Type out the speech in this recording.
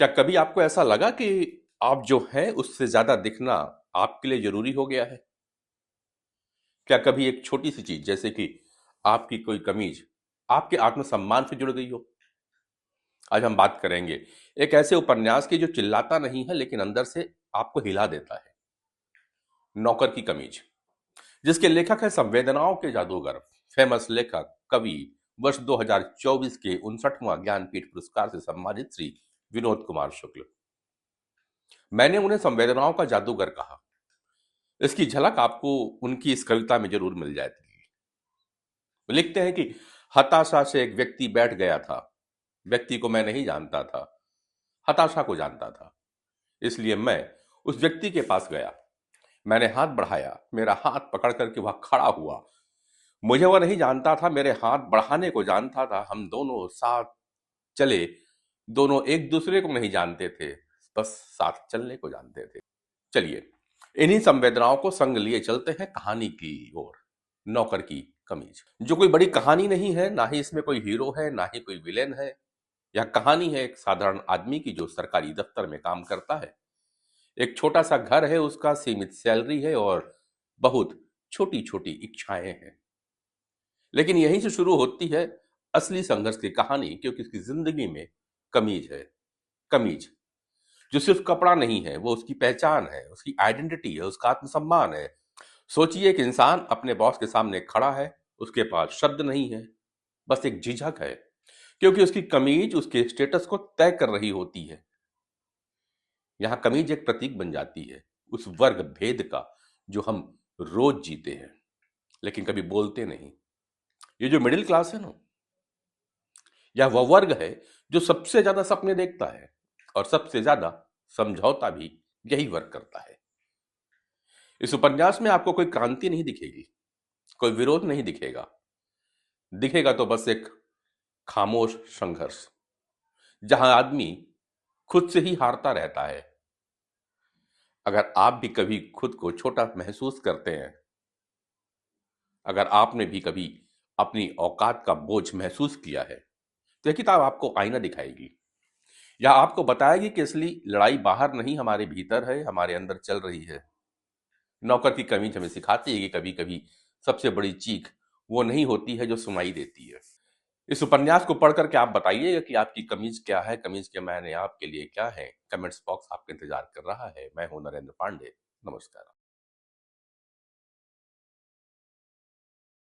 क्या कभी आपको ऐसा लगा कि आप जो हैं उससे ज्यादा दिखना आपके लिए जरूरी हो गया है? क्या कभी एक छोटी सी चीज जैसे कि आपकी कोई कमीज आपके आत्मसम्मान से जुड़ गई हो? आज हम बात करेंगे एक ऐसे उपन्यास की जो चिल्लाता नहीं है लेकिन अंदर से आपको हिला देता है। नौकर की कमीज, जिसके लेखक है संवेदनाओं के जादूगर, फेमस लेखक, कवि, वर्ष 2024 के 59वां ज्ञानपीठ पुरस्कार से सम्मानित श्री विनोद कुमार शुक्ल। मैंने उन्हें संवेदनाओं का जादूगर कहा। इसकी झलक आपको उनकी इस कविता में जरूर मिल जाती है। वो लिखते हैं कि हताशा से एक व्यक्ति बैठ गया था। व्यक्ति को मैं नहीं जानता था, हताशा को जानता था। इसलिए मैं उस व्यक्ति के पास गया। मैंने हाथ बढ़ाया, मेरा हाथ पकड़ करके वह खड़ा हुआ। मुझे वह नहीं जानता था, मेरे हाथ बढ़ाने को जानता था। हम दोनों साथ चले। दोनों एक दूसरे को नहीं जानते थे, बस साथ चलने को जानते थे। चलिए, इन्हीं संवेदनाओं को संग लिए चलते हैं कहानी की ओर। नौकर की कमीज, जो कोई बड़ी कहानी नहीं है, ना ही इसमें कोई हीरो है, ना ही कोई विलेन है। यह कहानी है एक साधारण आदमी की जो सरकारी दफ्तर में काम करता है। एक छोटा सा घर है उसका, सीमित सैलरी है और बहुत छोटी छोटी इच्छाएं हैं। लेकिन यहीं से शुरू होती है असली संघर्ष की कहानी, क्योंकि उसकी जिंदगी में कमीज है। कमीज जो सिर्फ कपड़ा नहीं है, वो उसकी पहचान है, उसकी आइडेंटिटी है, उसका आत्मसम्मान है। सोचिए एक इंसान अपने बॉस के सामने खड़ा है, उसके पास शब्द नहीं है, बस एक झिझक है, क्योंकि उसकी कमीज उसके स्टेटस को तय कर रही होती है। यहां कमीज एक प्रतीक बन जाती है उस वर्ग भेद का जो हम रोज जीते हैं लेकिन कभी बोलते नहीं। ये जो मिडिल क्लास है ना, यह वह वर्ग है जो सबसे ज्यादा सपने देखता है और सबसे ज्यादा समझौता भी यही वर्ग करता है। इस उपन्यास में आपको कोई क्रांति नहीं दिखेगी, कोई विरोध नहीं दिखेगा। दिखेगा तो बस एक खामोश संघर्ष, जहां आदमी खुद से ही हारता रहता है। अगर आप भी कभी खुद को छोटा महसूस करते हैं, अगर आपने भी कभी अपनी औकात का बोझ महसूस किया है, तो यह किताब आपको आईना दिखाएगी। यह आपको बताएगी कि असली लड़ाई बाहर नहीं, हमारे भीतर है, हमारे अंदर चल रही है। नौकर की कमीज हमें सिखाती है कि कभी कभी सबसे बड़ी चीख वो नहीं होती है जो सुनाई देती है। इस उपन्यास को पढ़ करके आप बताइएगा कि आपकी कमीज क्या है, कमीज के मायने आपके लिए क्या है। कमेंट्स बॉक्स आपका इंतजार कर रहा है। मैं हूं नरेंद्र पांडे। नमस्कार।